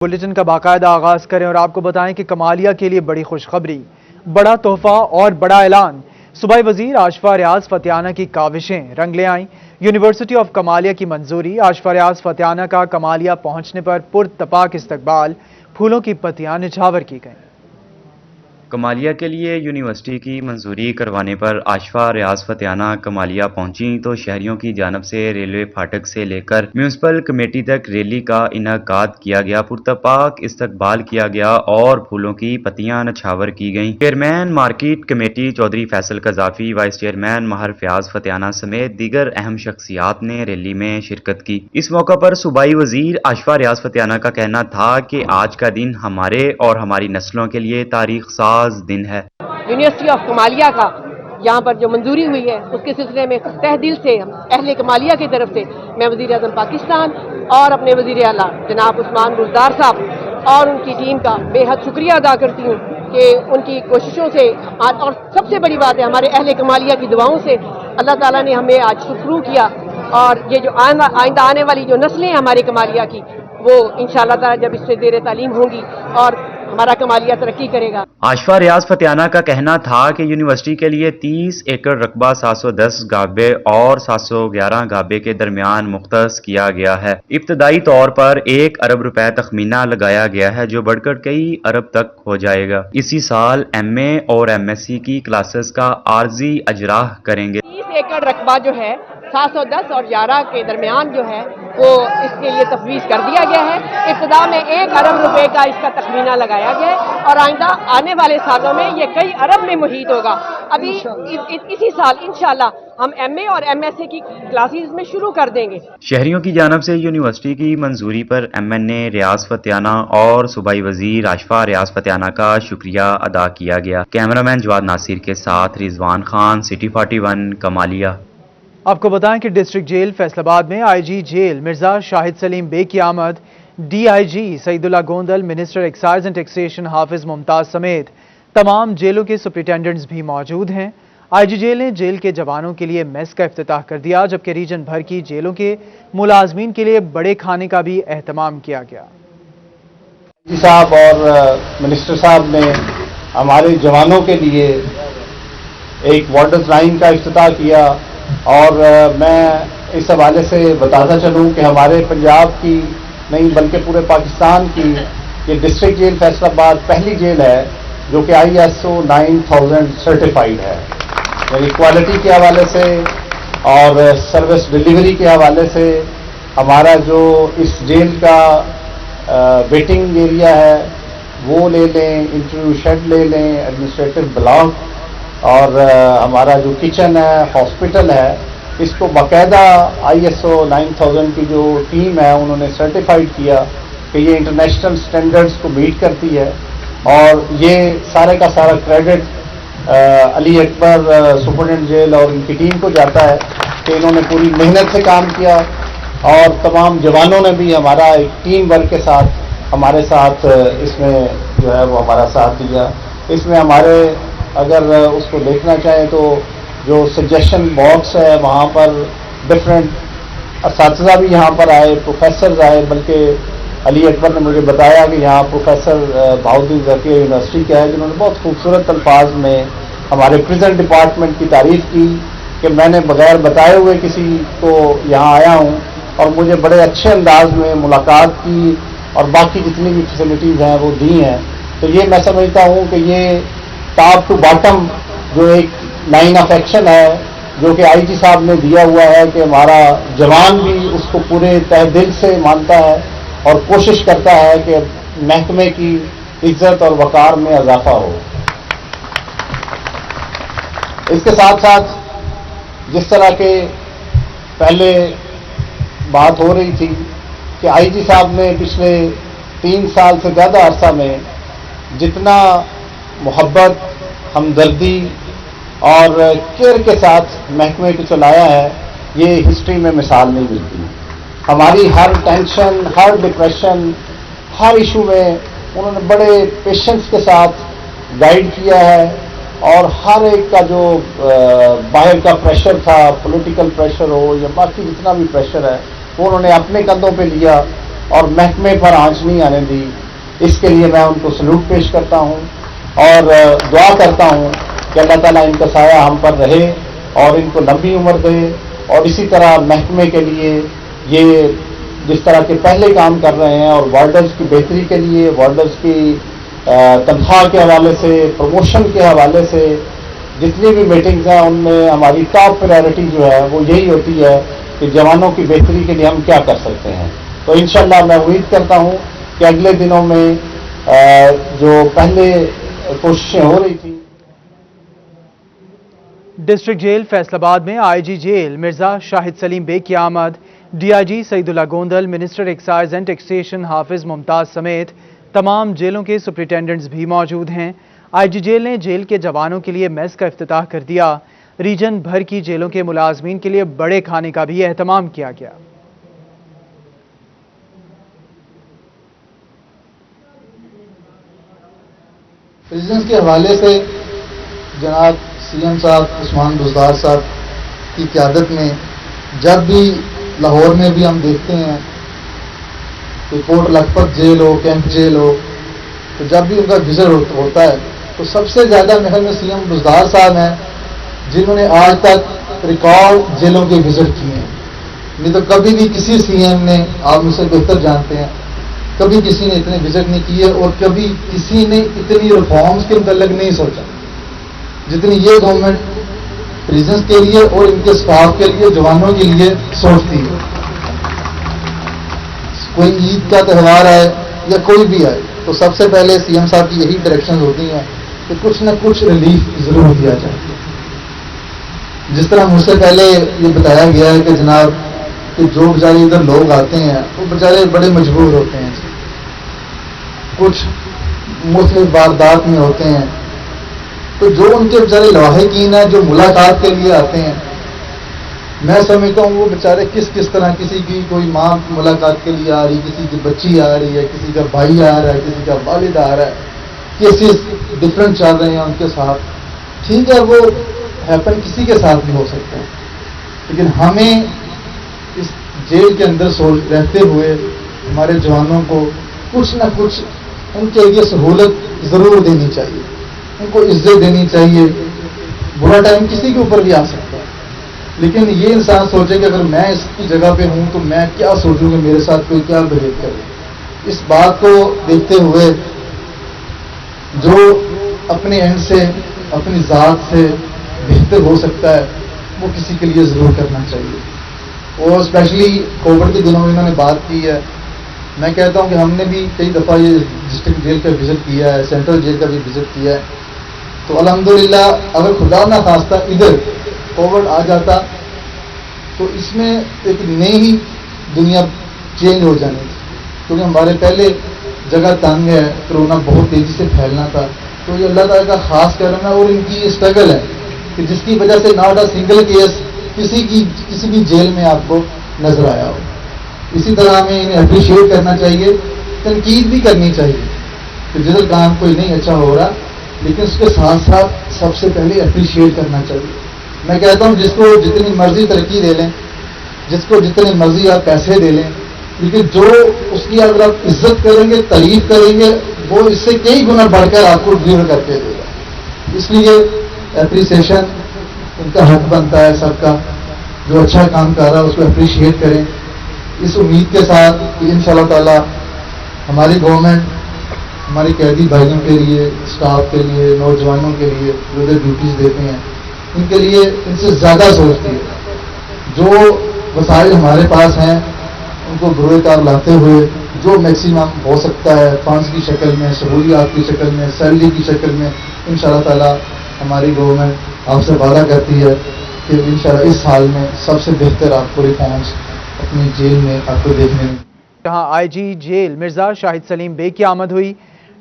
Bulletin کا باقاعدہ آغاز کریں اور آپ کو بتائیں کہ کمالیہ کے لیے بڑی خوشخبری، بڑا تحفہ اور بڑا اعلان۔ صوبائی وزیر آشفا ریاض فتیانہ کی کاوشیں رنگ لے آئیں۔ یونیورسٹی آف کمالیہ کی منظوری، آشفا ریاض فتیانہ کا کمالیہ پہنچنے پر پرتپاک استقبال، پھولوں کی پتیاں نچھاور کی گئیں۔ کمالیہ کے لیے یونیورسٹی کی منظوری کروانے پر آشفا ریاض فتیانہ کمالیہ پہنچیں تو شہریوں کی جانب سے ریلوے پھاٹک سے لے کر میونسپل کمیٹی تک ریلی کا انعقاد کیا گیا، پرتپاک استقبال کیا گیا اور پھولوں کی پتیاں نچھاور کی گئیں۔ Chairman market committee Chaudhry Faisal Qaddafi, vice chairman Mahar Fayyaz Fatyana سمیت دیگر اہم شخصیات نے ریلی میں شرکت کی۔ اس موقع پر صوبائی وزیر آشفا ریاض فتیانہ کا کہنا تھا کہ آج کا دن ہمارے اور ہماری نسلوں کے لیے تاریخ ساز دن ہے۔ یونیورسٹی آف کمالیہ کا یہاں پر جو منظوری ہوئی ہے اس کے سلسلے میں تہ دل سے اہل کمالیہ کی طرف سے میں وزیر اعظم پاکستان اور اپنے وزیر اعلیٰ جناب عثمان بزدار صاحب اور ان کی ٹیم کا بے حد شکریہ ادا کرتی ہوں کہ ان کی کوششوں سے اور سب سے بڑی بات ہے ہمارے اہل کمالیہ کی دعاؤں سے اللہ تعالیٰ نے ہمیں آج سرخرو کیا، اور یہ جو آئندہ آنے والی جو نسلیں ہمارے کمالیہ کی وہ انشاءاللہ تعالیٰ جب اس سے زیر تعلیم ہوں گی اور ہمارا کمالیہ ترقی کرے گا۔ آشفا ریاض فتیانہ کا کہنا تھا کہ یونیورسٹی کے لیے 30 ایکڑ رقبہ 710 گابے اور 711 گابے کے درمیان مختص کیا گیا ہے۔ ابتدائی طور پر 1 ارب روپے تخمینہ لگایا گیا ہے جو بڑھ کر کئی ارب تک ہو جائے گا۔ اسی سال ایم اے اور ایم ایس سی کی کلاسز کا عارضی اجراء کریں گے۔ 30 ایکڑ رقبہ جو ہے 710 اور 11 کے درمیان جو ہے وہ اس کے لیے تفویض کر دیا گیا ہے۔ ابتدا میں 1 ارب روپے کا اس کا تخمینہ لگایا گیا ہے اور آئندہ آنے والے سالوں میں یہ کئی ارب میں محیط ہوگا۔ ابھی اسی سال انشاءاللہ ہم ایم اے اور ایم ایس سی کی کلاسز میں شروع کر دیں گے۔ شہریوں کی جانب سے یونیورسٹی کی منظوری پر ایم این اے ریاض فتیانہ اور صوبائی وزیر آشفا ریاض فتیانہ کا شکریہ ادا کیا گیا۔ کیمرامین جواد ناصر کے ساتھ رضوان خان، سٹی 41 کمالیہ۔ آپ کو بتائیں کہ ڈسٹرکٹ جیل فیصل آباد میں I G jail Mirza Shahid سلیم بے کی آمد، D I G Saeedullah Gondal, minister excise and taxation Hafiz Mumtaz سمیت تمام جیلوں کے سپرنٹینڈنٹس بھی موجود ہیں۔ آئی جی جیل نے جیل کے جوانوں کے لیے میس کا افتتاح کر دیا، جبکہ ریجن بھر کی جیلوں کے ملازمین کے لیے بڑے کھانے کا بھی اہتمام کیا گیا۔ صاحب اور منسٹر صاحب نے ہمارے جوانوں کے لیے ایک وارڈنز لائن کا افتتاح کیا، اور میں اس حوالے سے بتاتا چلوں کہ ہمارے پنجاب کی نہیں بلکہ پورے پاکستان کی یہ ڈسٹرکٹ جیل فیصل آباد پہلی جیل ہے جو کہ ISO 9000 سرٹیفائیڈ ہے، یعنی کوالٹی کے حوالے سے اور سروس ڈیلیوری کے حوالے سے ہمارا جو اس جیل کا ویٹنگ ایریا ہے وہ لے لیں، انٹرویو شیڈ لے لیں، ایڈمنسٹریٹو بلاک اور ہمارا جو کچن ہے، ہاسپٹل ہے، اس کو باقاعدہ ISO 9000 کی جو ٹیم ہے انہوں نے سرٹیفائیڈ کیا کہ یہ انٹرنیشنل سٹینڈرڈز کو میٹ کرتی ہے، اور یہ سارے کا سارا کریڈٹ علی اکبر سپرنٹینڈنٹ جیل اور ان کی ٹیم کو جاتا ہے کہ انہوں نے پوری محنت سے کام کیا، اور تمام جوانوں نے بھی ہمارا ایک ٹیم ورک کے ساتھ ہمارے ساتھ اس میں جو ہے وہ ہمارا ساتھ دیا۔ اس میں ہمارے اگر اس کو دیکھنا چاہیں تو جو سجیشن باکس ہے وہاں پر ڈفرینٹ اساتذہ بھی یہاں پر آئے، پروفیسرز آئے، بلکہ علی اکبر نے مجھے بتایا کہ یہاں پروفیسر بہاؤدین ذکیہ یونیورسٹی کے ہے جنہوں نے بہت خوبصورت الفاظ میں ہمارے پریزن ڈپارٹمنٹ کی تعریف کی کہ میں نے بغیر بتائے ہوئے کسی کو یہاں آیا ہوں اور مجھے بڑے اچھے انداز میں ملاقات کی اور باقی جتنی بھی فیسلٹیز ہیں وہ دی ہیں۔ تو یہ میں سمجھتا ہوں کہ یہ ٹاپ ٹو باٹم جو ایک لائن آف ایکشن ہے جو کہ آئی جی صاحب نے دیا ہوا ہے کہ ہمارا جوان بھی اس کو پورے تہ دل سے مانتا ہے اور کوشش کرتا ہے کہ محکمے کی عزت اور وقار میں اضافہ ہو۔ اس کے ساتھ ساتھ جس طرح کے پہلے بات ہو رہی تھی کہ آئی جی صاحب نے پچھلے 3 سال سے زیادہ عرصہ میں جتنا محبت، ہمدردی اور کیئر کے ساتھ محکمے کو چلایا ہے یہ ہسٹری میں مثال نہیں ملتی۔ ہماری ہر ٹینشن، ہر ڈپریشن، ہر ایشو میں انہوں نے بڑے پیشنس کے ساتھ گائیڈ کیا ہے، اور ہر ایک کا جو باہر کا پریشر تھا، پولیٹیکل پریشر ہو یا باقی جتنا بھی پریشر ہے وہ انہوں نے اپنے کندھوں پہ لیا اور محکمے پر آنچ نہیں آنے دی. اس کے لیے میں ان کو سلوٹ پیش کرتا ہوں اور دعا کرتا ہوں کہ اللہ تعالیٰ ان کا سایہ ہم پر رہے اور ان کو لمبی عمر دے. اور اسی طرح محکمے کے لیے یہ جس طرح کے پہلے کام کر رہے ہیں اور وارڈرز کی بہتری کے لیے، وارڈرز کی تنخواہ کے حوالے سے، پروموشن کے حوالے سے جتنی بھی میٹنگز ہیں ان میں ہماری ٹاپ پرائرٹی جو ہے وہ یہی ہوتی ہے کہ جوانوں کی بہتری کے لیے ہم کیا کر سکتے ہیں. تو انشاءاللہ میں امید کرتا ہوں کہ اگلے دنوں میں جو پہلے کوششیں ہو رہی تھیں. ڈسٹرکٹ جیل فیصل آباد میں I G jail Mirza Shahid Saleem Baig کی آمد. D I G Saeedullah Gondal, minister excise and taxation Hafiz Mumtaz سمیت تمام جیلوں کے سپرنٹینڈنٹس بھی موجود ہیں. آئی جی جیل نے جیل کے جوانوں کے لیے میس کا افتتاح کر دیا. ریجن بھر کی جیلوں کے ملازمین کے لیے بڑے کھانے کا بھی اہتمام کیا گیا. پریزیڈنٹ کے حوالے سے جناب سی ایم صاحب عثمان بزدار صاحب کی قیادت میں جب بھی لاہور میں بھی ہم دیکھتے ہیں کہ کوٹ لکھپت جیل ہو، کیمپ جیل ہو، تو جب بھی ان کا وزٹ ہوتا ہے تو سب سے زیادہ محل میں سی ایم بزدار صاحب ہیں جنہوں نے آج تک ریکارڈ جیلوں کے وزٹ کیے ہیں. نہیں تو کبھی بھی کسی سی ایم نے، آپ مجھ سے بہتر جانتے ہیں، کبھی کسی نے اتنے وزٹ نہیں کیے اور کبھی کسی نے اتنی ریفارمز کے متعلق نہیں سوچا جتنی یہ گورنمنٹ پریزنس کے لیے اور ان کے سٹاف کے لیے، جوانوں کے لیے سوچتی ہے. کوئی عید کا تہوار آئے یا کوئی بھی آئے تو سب سے پہلے سی ایم صاحب کی یہی ڈائریکشن ہوتی ہیں کہ کچھ نہ کچھ ریلیف ضرور دیا جائے. جس طرح مجھ سے پہلے یہ بتایا گیا ہے کہ جناب کہ جو بیچارے ادھر لوگ آتے ہیں وہ بیچارے بڑے مجبور ہوتے ہیں، کچھ مختلف واردات میں ہوتے ہیں، تو جو ان کے بیچارے لواحقین ہیں جو ملاقات کے لیے آتے ہیں، میں سمجھتا ہوں وہ بیچارے کس طرح، کسی کی کوئی ماں ملاقات کے لیے آ رہی، کسی کی بچی آ رہی ہے، کسی کا بھائی آ رہا ہے، کسی کا والد آ رہا ہے، کیسز ڈفرینٹ چل رہے ہیں ان کے ساتھ. ٹھیک ہے، وہ ہیپن کسی کے ساتھ بھی ہو سکتا ہے، لیکن ہمیں اس جیل کے اندر رہتے ہوئے ہمارے جوانوں کو کچھ نہ کچھ ان کے لیے سہولت ضرور دینی چاہیے، ان کو عزت دینی چاہیے. برا ٹائم کسی کے اوپر بھی آ سکتا ہے، لیکن یہ انسان سوچے کہ اگر میں اس کی جگہ پہ ہوں تو میں کیا سوچوں کہ میرے ساتھ کوئی کیا بہیو کرے. اس بات کو دیکھتے ہوئے جو اپنے اینڈ سے، اپنی ذات سے بہتر ہو سکتا ہے وہ کسی کے لیے ضرور کرنا چاہیے. اور اسپیشلی کووڈ کے دنوں میں انہوں نے بات کی ہے. میں کہتا ہوں کہ ہم نے بھی کئی دفعہ یہ ڈسٹرکٹ جیل کا وزٹ کیا ہے، سینٹرل جیل کا بھی وزٹ کیا ہے. تو الحمدللہ اگر خدا نہ خواستہ ادھر کووڈ آ جاتا تو اس میں ایک نئی ہی دنیا چینج ہو جانی تھی، کیونکہ ہمارے پہلے جگہ تنگ ہے، کرونا بہت تیزی سے پھیلنا تھا. تو یہ اللہ تعالیٰ کا خاص کرم ہے اور ان کی اسٹرگل ہے کہ جس کی وجہ سے ناٹ اے سنگل کیس کسی بھی جیل میں آپ کو نظر آیا ہو. اسی طرح ہمیں انہیں اپریشیٹ کرنا چاہیے، تنقید بھی کرنی چاہیے کہ جدھر کام کوئی نہیں اچھا ہو رہا، لیکن اس کے ساتھ ساتھ سب سے پہلے اپریشیٹ کرنا چاہیے. میں کہتا ہوں جس کو جتنی مرضی ترقی دے لیں، جس کو جتنی مرضی آپ پیسے دے لیں، لیکن جو اس کی اگر آپ عزت کریں گے، تعریف کریں گے، وہ اس سے کئی گنا بڑھ کر آپ کو ڈیلیور کر کے دے گا. اس لیے اپریسیشن ان کا حق بنتا ہے سب کا. جو اچھا کام کر رہا ہے اس کو اپریشیٹ کریں، اس امید کے ساتھ کہ انشاءاللہ تعالی ہماری گورنمنٹ ہمارے قیدی بھائیوں کے لیے، اسٹاف کے لیے، نوجوانوں کے لیے جو ڈیوٹیز دیتے ہیں ان کے لیے ان سے زیادہ سوچتی ہے. جو وسائل ہمارے پاس ہیں ان کو بروئے کار لاتے ہوئے جو میکسیمم ہو سکتا ہے فنڈز کی شکل میں، سہولیات کی شکل میں، سیلری کی شکل میں، انشاءاللہ تعالی ہماری گورنمنٹ آپ سے وعدہ کرتی ہے کہ انشاءاللہ اس سال میں سب سے بہتر آپ کو ریفارمز اپنی جیل میں آپ کو دیکھنے میں. جہاں I G jail Mirza Shahid Saleem Baig کی آمد ہوئی.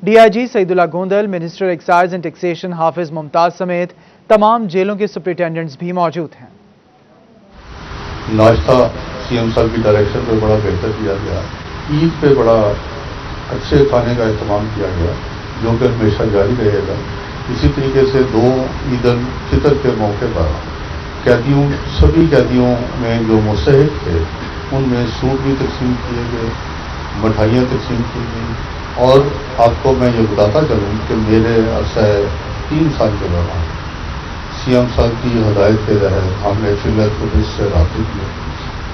D I G Saeedullah Gondal, minister excise and taxation Hafiz Mumtaz سمیت تمام جیلوں کے سپرنٹینڈنٹس بھی موجود ہیں. ناشتہ سی ایم صاحب کی ڈائریکشن پہ بڑا بہتر کیا گیا. عید پہ بڑا اچھے کھانے کا اہتمام کیا گیا جو کہ ہمیشہ جاری رہے گا. اسی طریقے سے 2 عید الفطر کے موقع پر قیدیوں، سبھی قیدیوں میں جو مستحق تھے ان میں سوٹ بھی تقسیم کیے گئے، मिठाइयाँ तकसीम की गई। और आपको मैं ये बताता चलूँ कि मेरे अरसा 3 साल के दौरान सीएम साहब की हदायत के तहत हमने फिलर पुलिस से रब्ता किया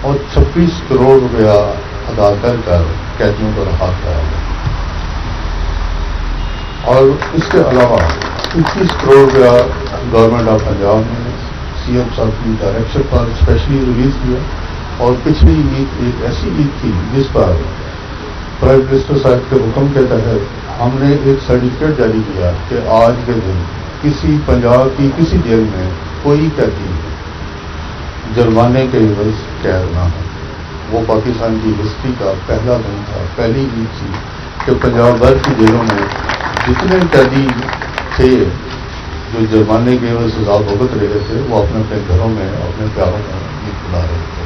और 26 करोड़ रुपया अदा कर कैदियों को रहा गया। और इसके अलावा 21 करोड़ रुपया गवर्नमेंट ऑफ पंजाब ने सीएम साहब की डायरेक्शन पर स्पेशली रिलीज किया। और पिछली ईद एक ऐसी ईद थी जिस पर प्राइम मिनिस्टर साहब के हुक्म के तहत हमने एक सर्टिफिकेट जारी किया कि आज के दिन किसी पंजाब की किसी जेल में कोई कैदी जुर्माने के एवज कैद ना हो। वो पाकिस्तान की हिस्ट्री का पहला दिन था, पहली ईद थी कि पंजाब भर की जेलों में जितने कैदी थे जो जुर्माने के एवज सजा भुगत रहे थे वो अपने अपने घरों में अपने प्यारों में ईद मना रहे थे।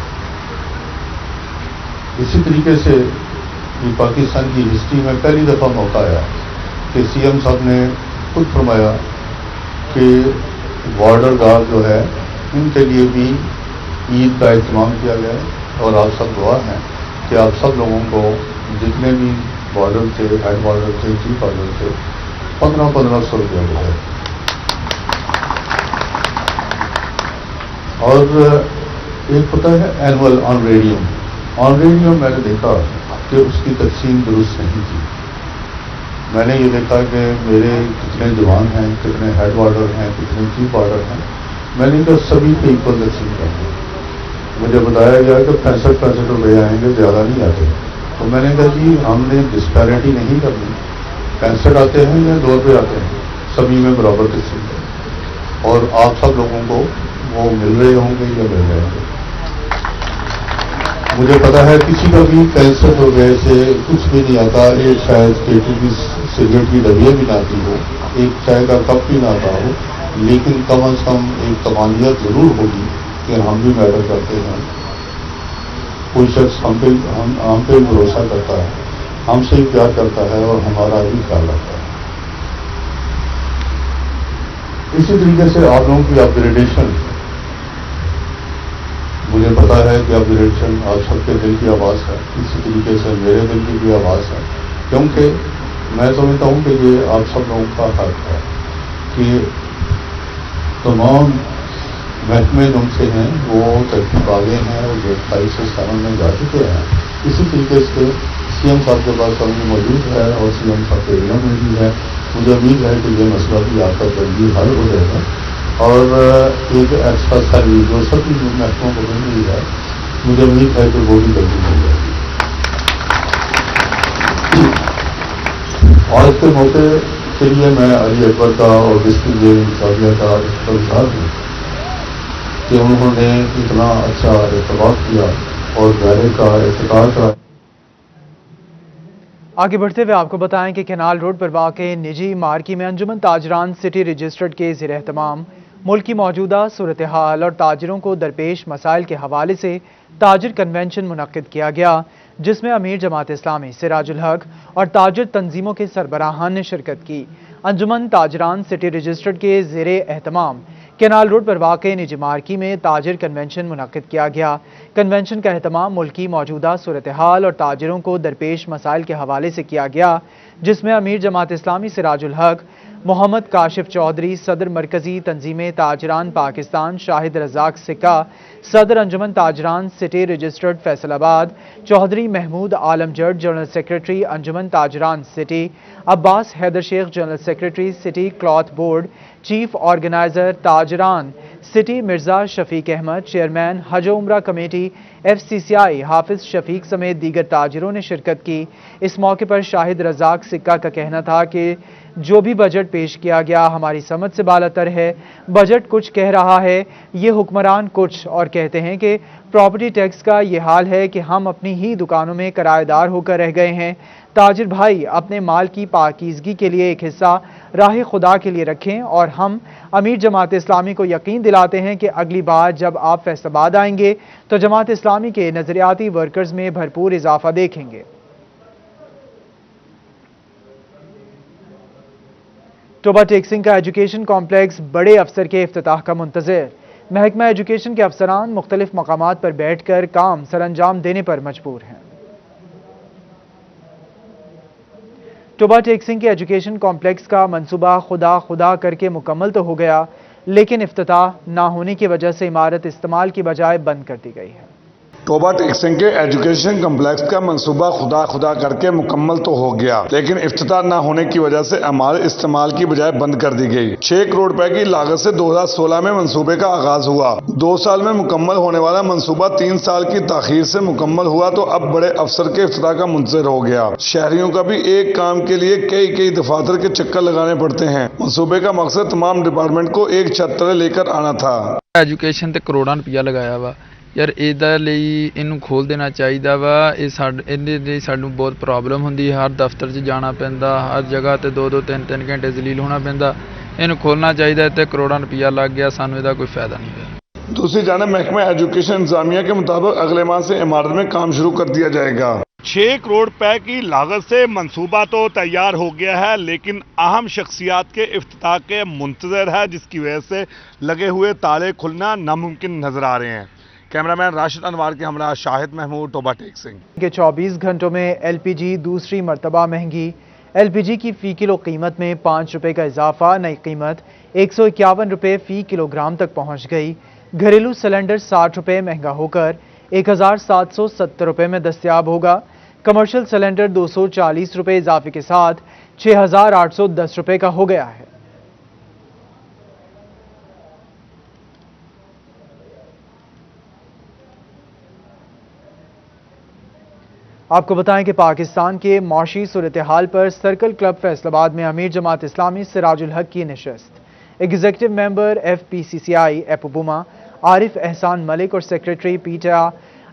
इसी तरीके से ये पाकिस्तान की हिस्ट्री में पहली दफ़ा मौका आया कि सीएम साहब ने खुद फरमाया कि बॉर्डर गार्ड जो है इनके लिए भी ईद का इत्मीनान किया गया है। और आप सब दुआ हैं कि आप सब लोगों को जितने भी बॉर्डर थे, हेड बॉर्डर थे, चीफ बॉर्डर थे, 1500 रुपया मिले। और एक पता है एनुअल ऑन रेडियम मैंने देखा कि उसकी तकसीम दुरुस्त नहीं थी। मैंने ये देखा कि मेरे कितने जवान हैं, कितने हेड बॉर्डर हैं, कितने चीफ बॉर्डर हैं, मैंने कहा सभी पे इक्वल तकसीम कर दी। मुझे बताया गया कि 65 रुपये आएंगे, ज़्यादा नहीं आते। तो मैंने कहा जी हमने डिस्पैरिटी नहीं करनी, 65 आते हैं या 2 रुपये आते हैं, सभी में बराबर तकसीम करें। और आप सब लोगों को वो मिल रहे होंगे या मिल रहे होंगे। मुझे पता है किसी का भी 65 रुपये से कुछ भी नहीं आता। एक शायद केटल की सिगरेट की डबिया भी ना आती हो, एक चाय का कप भी ना आता हो, लेकिन कम अज़ कम एक कमानियत ज़रूर होगी कि हम भी मैटर करते हैं। कोई शख्स हम पे भरोसा करता है, हमसे ही प्यार करता है और हमारा भी ख्याल रखता है। इसी तरीके से आप लोगों की अपग्रेडेशन, मुझे पता है कि अपग्रेडेशन आप सबके दिल की आवाज़ है, इसी तरीके से मेरे दिल की भी आवाज़ है। क्योंकि मैं समझता हूँ कि ये आप सब लोगों का हक है कि तमाम महकमे जिनसे हैं वो तरक्की पा गए हैं और जो 28 से 57 में जा चुके हैं। इसी तरीके से सीएम साहब के पास कमी मौजूद है और सीएम साहब के एरिया में भी है। मुझे उम्मीद है कि ये मसला भी आपका जल्दी हल हो जाएगा और एक एक्स्ट्रा सर्विस जो सभी महकमों को मिल रही है, मुझे उम्मीद है कि वो भी जल्दी मिल जाएगी। आज के मौके के लिए मैं अली अकबर का और डिस्ट्रिक्ट जेल इंतजामिया का शुक्रगुजार हूँ कि उन्होंने इतना अच्छा इत्तफाक किया और दायरे का इफ्तितार करा। आगे बढ़ते हुए आपको बताएं कि कैनाल रोड पर वाक़े निजी मार्की में अंजुमन ताजरान सिटी रजिस्टर्ड के ज़ेर एहतमाम मुल्क की मौजूदा सूरत हाल और ताजिरों को दरपेश मसाइल के हवाले से ताजिर कन्वेंशन मुनक्किद किया गया, जिसमें अमीर जमात इस्लामी सिराजुल हक और ताजिर तंजीमों के सरबराहान ने शिरकत की। अंजुमन ताजरान सिटी रजिस्टर्ड के ज़ेर एहतमाम कैनाल रोड पर वाक़े निजी मार्की में ताजिर कन्वेंशन मुनक्किद किया गया। कन्वेंशन का एहतमाम मुल्क की मौजूदा सूरत हाल और ताजिरों को दरपेश मसाइल के हवाले से किया गया, जिसमें अमीर जमात इस्लामी सिराजुल हक, मोहम्मद काशिफ चौधरी, सदर मरकजी तंजीम ताजरान पाकिस्तान शाहिद रज़ाक सिक्का, सदर Anjuman Tajran city registered Faisalabad, Chaudhry Mahmood Alam Jatt general secretary Anjuman Tajran city, Abbas Haider Sheikh general secretary city cloth board, chief organizer Tajran city Mirza Shafiq Ahmad, chairman Hajj Umrah committee FCCI हाफिज शफीक समेत दीगर ताजिरों ने शिरकत की। इस मौके पर शाहिद रज़ाक सिक्का का कहना था कि जो भी बजट पेश किया गया हमारी समझ से बालातर है। बजट कुछ कह रहा है, ये हुक्मरान कुछ और कहते हैं कि प्रॉपर्टी टैक्स का ये हाल है कि हम अपनी ही दुकानों में किराएदार होकर रह गए हैं। ताजिर भाई अपने माल की पाकीज़गी के लिए एक हिस्सा राह खुदा के लिए रखें और हम अमीर जमात इस्लामी को यकीन दिलाते हैं कि अगली बार जब आप फैसलाबाद आएंगे तो जमात इस्लामी के नजरियाती वर्कर्स में भरपूर इजाफा देखेंगे। टोबा टेक्सिंग का एजुकेशन कॉम्प्लेक्स बड़े अफसर के इफ्तिताह का मुंतज़िर। महकमा एजुकेशन के अफसरान मुख्तलिफ मकामात पर बैठ कर काम सरअंजाम देने पर मजबूर हैं। टोबा टेक सिंह के एजुकेशन कॉम्प्लेक्स का मंसूबा खुदा खुदा करके मुकम्मल तो हो गया, लेकिन इफ्तिताह ना होने की वजह से इमारत इस्तेमाल की बजाय बंद कर दी गई है। टोबा टेक सिंह के एजुकेशन कम्प्लेक्स का मंसूबा खुदा खुदा करके मुकम्मल तो हो गया, लेकिन इफ्तिताह न होने की वजह से इमारत इस्तेमाल की बजाय बंद कर दी गई। 6 करोड़ रुपए की लागत से 2016 में मंसूबे का आगाज हुआ। 2 साल में मुकम्मल होने वाला मंसूबा 3 साल की ताखीर से मुकम्मल हुआ तो अब बड़े अफसर के इफ्तिताह का मुंतज़िर हो गया। शहरियों का भी एक काम के लिए कई दफातर के चक्कर लगाने पड़ते हैं। मंसूबे का मकसद तमाम डिपार्टमेंट को एक छत तले लेकर आना था। एजुकेशन ਤੇ ਕਰੋੜਾਂ ਰੁਪਇਆ ਲਗਾਇਆ ਵਾ ਯਾਰ, ਇਹਦਾ ਲਈ ਇਹਨੂੰ ਖੋਲ ਦੇਣਾ ਚਾਹੀਦਾ ਵਾ। ਇਹਦੇ ਲਈ ਸਾਨੂੰ ਬਹੁਤ ਪ੍ਰੋਬਲਮ ਹੁੰਦੀ ਹੈ, ਹਰ ਦਫ਼ਤਰ 'ਚ ਜਾਣਾ ਪੈਂਦਾ, ਹਰ ਜਗ੍ਹਾ ਤੇ 2-2 3-3 ਘੰਟੇ ਜ਼ਲੀਲ ਹੋਣਾ ਪੈਂਦਾ। ਇਹਨੂੰ ਖੋਲਣਾ ਚਾਹੀਦਾ ਤੇ ਕਰੋੜਾਂ ਰੁਪਇਆ ਲੱਗ ਗਿਆ, ਸਾਨੂੰ ਇਹਦਾ ਕੋਈ ਫਾਇਦਾ ਨਹੀਂ ਹੋਇਆ। दूसरी जानब महकमा एजुकेशन इंतजामिया के मुताबिक अगले माह से इमारत में काम शुरू कर दिया जाएगा। 6 करोड़ रुपए की लागत से मंसूबा तो तैयार हो गया है, लेकिन अहम शख्सियात के इफ्तिताह के मुंतज़र है, जिसकी वजह से लगे हुए ताले खुलना नामुमकिन नजर आ रहे हैं। कैमरामैन राशिद अनवार के हमरा शाहिद महमूद, टोबा टेक सिंह। के 24 घंटों में एलपीजी दूसरी मरतबा महंगी। एलपीजी की फ़ी किलो कीमत में 5 रुपये का इजाफा, नई कीमत 151 रुपये फ़ी किलोग्राम तक पहुँच गई। घरेलू सिलेंडर 60 रुपये महंगा होकर 1770 रुपये में दस्तयाब होगा। कमर्शियल सिलेंडर 240 रुपये इजाफे के साथ 6810 रुपये का हो गया है। आपको बताएं कि पाकिस्तान के मौशी सूरत हाल पर सर्कल क्लब फैसलाबाद में अमीर जमात इस्लामी सिराजुल हक की नशस्त, एग्जीक्यूटिव मेंबर FPCCI एपुबुमा आरिफ एहसान मलिक और सेक्रेटरी पीटा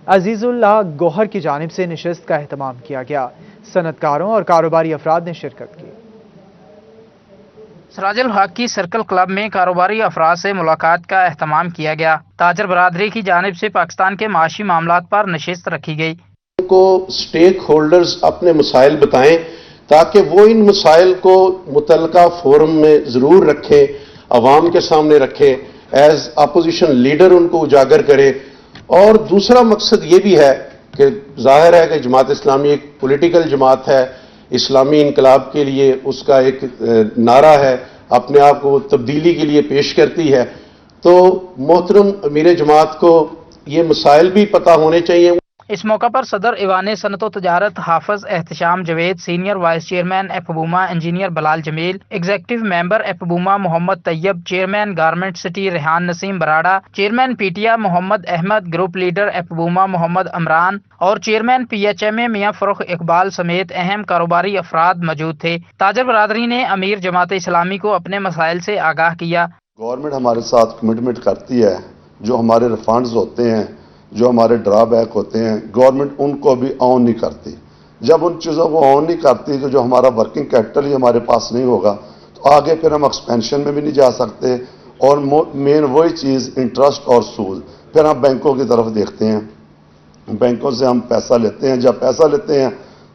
अजीजुल्लाह गौहर की जानिब से नशस्त का एहतमाम किया गया। सनतकारों और कारोबारी अफराद ने शिरकत की। सिराजुल हक की सर्कल क्लब में कारोबारी अफराद से मुलाकात का एहतमाम किया गया। ताजर बरादरी की जानिब से पाकिस्तान के माशी मामलात पर नशस्त रखी गई। को स्टेक होल्डर्स अपने मसाइल बताएं ताकि वो इन मसाइल को मुतलका फोरम में ज़रूर रखें, अवाम के सामने रखें, एज अपोजिशन लीडर उनको उजागर करे। और दूसरा मकसद ये भी है कि जाहिर है कि जमात इस्लामी एक पॉलिटिकल जमात है, इस्लामी इनकलाब के लिए उसका एक नारा है, अपने आप को तब्दीली के लिए पेश करती है। तो मोहतरम अमीर जमात को ये मसाइल भी पता होने चाहिए। इस मौका पर सदर ईवान सनत व Tijarat Hafiz Ehtisham Javed, senior vice chairman APBUMA engineer Bilal Jamil, executive member APBUMA Muhammad Tayyab, chairman garment city Rehan Naseem Barara, chairman PTEA Muhammad Ahmad, group leader APBUMA Muhammad Imran और चेयरमैन PHMA मियां फरुख इकबाल समेत अहम कारोबारी अफराद मौजूद थे। ताजर बरादरी ने अमीर जमात इस्लामी को अपने मसाइल से आगाह किया। गवर्नमेंट हमारे साथ कमिटमेंट करती है, जो हमारे रिफंड्स होते हैं, जो हमारे ड्रॉबैक होते हैं, गवर्नमेंट उनको भी ऑन नहीं करती। जब उन चीज़ों को ऑन नहीं करती तो जो हमारा वर्किंग कैपिटल ही हमारे पास नहीं होगा तो आगे फिर हम एक्सपेंशन में भी नहीं जा सकते। और मेन वही चीज़ इंटरेस्ट और सूद, फिर हम बैंकों की तरफ देखते हैं, बैंकों से हम पैसा लेते हैं। जब पैसा लेते हैं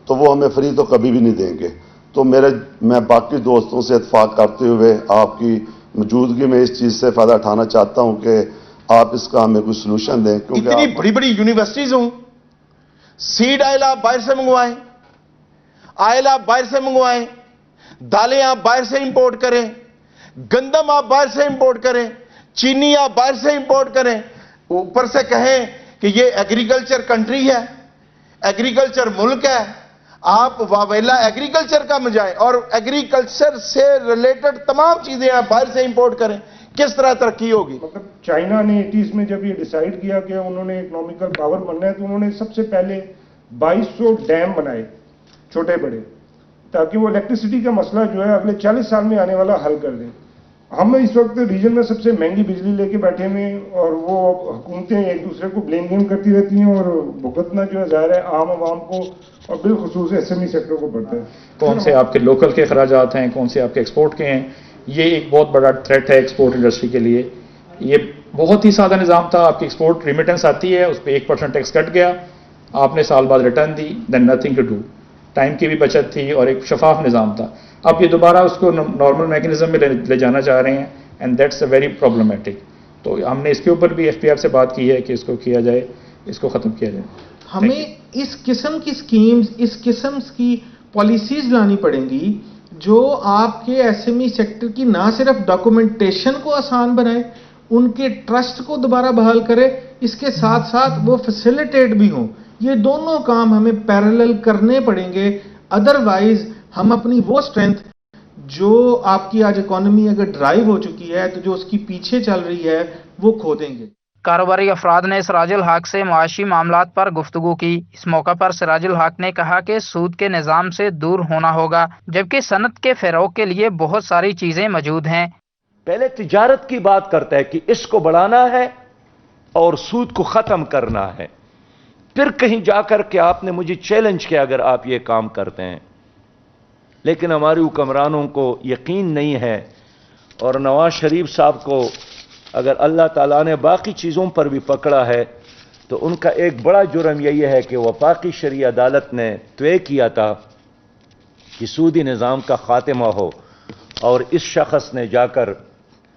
तो वो हमें फ्री तो कभी भी नहीं देंगे। तो मैं बाकी दोस्तों से इत्तेफाक करते हुए आपकी मौजूदगी में इस चीज़ से फ़ायदा उठाना चाहता हूँ कि आप इसका हमें कोई सोल्यूशन दें। क्योंकि इतनी बड़ी बड़ी यूनिवर्सिटीज हों, सीड ऑयल आप बाहर से मंगवाएं, ऑयल आप बाहर से मंगवाएं, दालें आप बाहर से इंपोर्ट करें, गंदम आप बाहर से इंपोर्ट करें, चीनी आप बाहर से इंपोर्ट करें, ऊपर से कहें कि ये एग्रीकल्चर कंट्री है, एग्रीकल्चर मुल्क है, आप वावेला एग्रीकल्चर का मजाएं और एग्रीकल्चर से रिलेटेड तमाम चीजें आप बाहर से इंपोर्ट करें, किस तरह तरक्की होगी? मतलब चाइना ने 80s में जब ये डिसाइड किया कि उन्होंने इकोनॉमिकल पावर बनना है तो उन्होंने सबसे पहले 2200 डैम बनाए छोटे बड़े, ताकि वो इलेक्ट्रिसिटी का मसला जो है अगले 40 साल में आने वाला हल कर दें। हम इस वक्त रीजन में सबसे महंगी बिजली लेके बैठे हुए हैं और वो हुकूमतें एक दूसरे को ब्लेम गेम करती रहती हैं और भुगतना जो है ज़ाहिर है आम आवाम को और बिलखुसूस SME सेक्टर को पड़ता है। कौन से आपके लोकल के खराजात हैं, कौन से आपके एक्सपोर्ट के हैं, ये एक बहुत बड़ा थ्रेट है एक्सपोर्ट इंडस्ट्री के लिए। ये बहुत ही सादा निज़ाम था, आपकी एक्सपोर्ट रिमिटेंस आती है, उस पर 1% टैक्स कट गया, आपने साल बाद रिटर्न दी, then nothing to do. Time की भी बचत थी और एक शफाफ निज़ाम था। अब ये दोबारा उसको नॉर्मल मैकेनिज्म में ले जाना चाह रहे हैं and that's a very problematic. तो हमने इसके ऊपर भी FPR से बात की है कि इसको किया जाए, इसको ख़त्म किया जाए। हमें इस किस्म की स्कीम्स, इस किस्म की पॉलिसीज लानी पड़ेंगी जो आपके एसएमई सेक्टर की ना सिर्फ डॉक्यूमेंटेशन को आसान बनाए, उनके ट्रस्ट को दोबारा बहाल करे, इसके साथ साथ वो फैसिलिटेट भी हों। ये दोनों काम हमें पैरेलल करने पड़ेंगे, अदरवाइज हम अपनी वो स्ट्रेंथ जो आपकी आज इकोनॉमी अगर ड्राइव हो चुकी है तो जो उसकी पीछे चल रही है वो खो देंगे। कारोबारी अफराद ने सिराजुल हक से मुआशी मामलात पर गुफ्तगू की। इस मौका पर सिराजुल हक ने कहा कि सूद के निज़ाम से दूर होना होगा, जबकि सनत के फ़रोग़ के लिए बहुत सारी चीज़ें मौजूद हैं। पहले तिजारत की बात करता है कि इसको बढ़ाना है और सूद को ख़त्म करना है, फिर कहीं जाकर के आपने मुझे चैलेंज किया अगर आप ये काम करते हैं, लेकिन हमारे हुक्मरानों को यकीन नहीं है और नवाज शरीफ साहब को अगर अल्लाह ताला ने बाकी चीज़ों पर भी पकड़ा है तो उनका एक बड़ा जुर्म यही है कि वफाकी शरई अदालत ने तय किया था कि सूदी निज़ाम का खात्मा हो और इस शख्स ने जाकर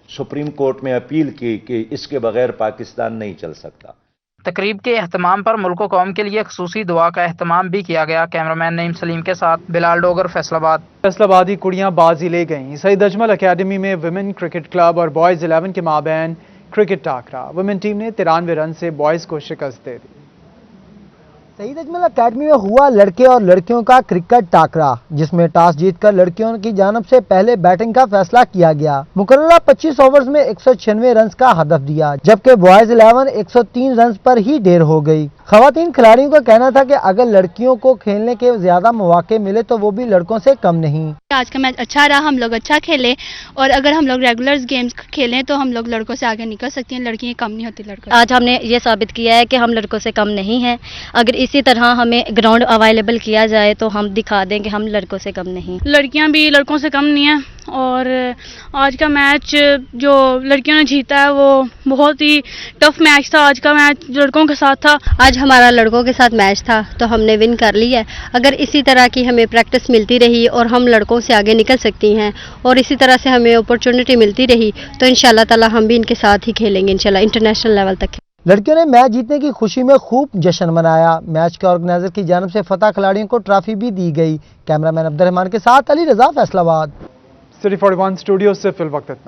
सुप्रीम कोर्ट में अपील की कि इसके बगैर पाकिस्तान नहीं चल सकता। तकरीब के अहतमाम पर मुल्क कौम के लिए खसूसी दुआ का अहतमाम भी किया गया। कैमरामैन नईम सलीम के साथ बिलाल डोगर, फैसलाबाद। फैसलाबादी कुड़ियां बाजी ले गईं। सईद अजमल अकेडमी में विमेन क्रिकेट क्लब और बॉयज 11 के माबैन क्रिकेट टाकरा। विमेन टीम ने 93 रन से बॉयज को शिकस्त दे दी। सईद अजमल अकेडमी में हुआ लड़के और लड़कियों का क्रिकेट टाकरा, जिसमें टॉस जीतकर लड़कियों की जानब से पहले बैटिंग का फैसला किया गया। मुकर्ररा 25 ओवर्स में 196 रन का हदफ दिया, जबकि बॉयज 11 103 रन पर ही ढेर हो गई। खवातीन खिलाड़ियों का कहना था कि अगर लड़कियों को खेलने के ज्यादा मौके मिले तो वो भी लड़कों से कम नहीं। आज का मैच अच्छा रहा, हम लोग अच्छा खेले और अगर हम लोग रेगुलर गेम्स खेलें तो हम लोग लड़कों से आगे निकल सकती हैं, लड़कियां कम नहीं होती लड़कों। आज हमने ये साबित किया है कि हम लड़कों से कम नहीं हैं। अगर इसी तरह हमें ग्राउंड अवेलेबल किया जाए तो हम दिखा दें कि हम लड़कों से कम नहीं। लड़कियां भी लड़कों से कम नहीं है और आज का मैच जो लड़कियों ने जीता है वो बहुत ही टफ मैच था। आज का मैच लड़कों के साथ था। आज हमारा लड़कों के साथ मैच था तो हमने विन कर लिया है। अगर इसी तरह की हमें प्रैक्टिस मिलती रही और हम लड़कों से आगे निकल सकती हैं और इसी तरह से हमें अपॉर्चुनिटी मिलती रही तो इंशाल्लाह ताला हम भी इनके साथ ही खेलेंगे, इंशाल्लाह इंटरनेशनल लेवल तक। लड़कियों ने मैच जीतने की खुशी में खूब जश्न मनाया। मैच के ऑर्गेनाइजर की जानब से फतह खिलाड़ियों को ट्रॉफी भी दी गई। कैमरामैन अब्दुल रहमान के साथ अली रजा, फैसलाबाद। सिटी 41 स्टूडियो से फिल वक्त इतना।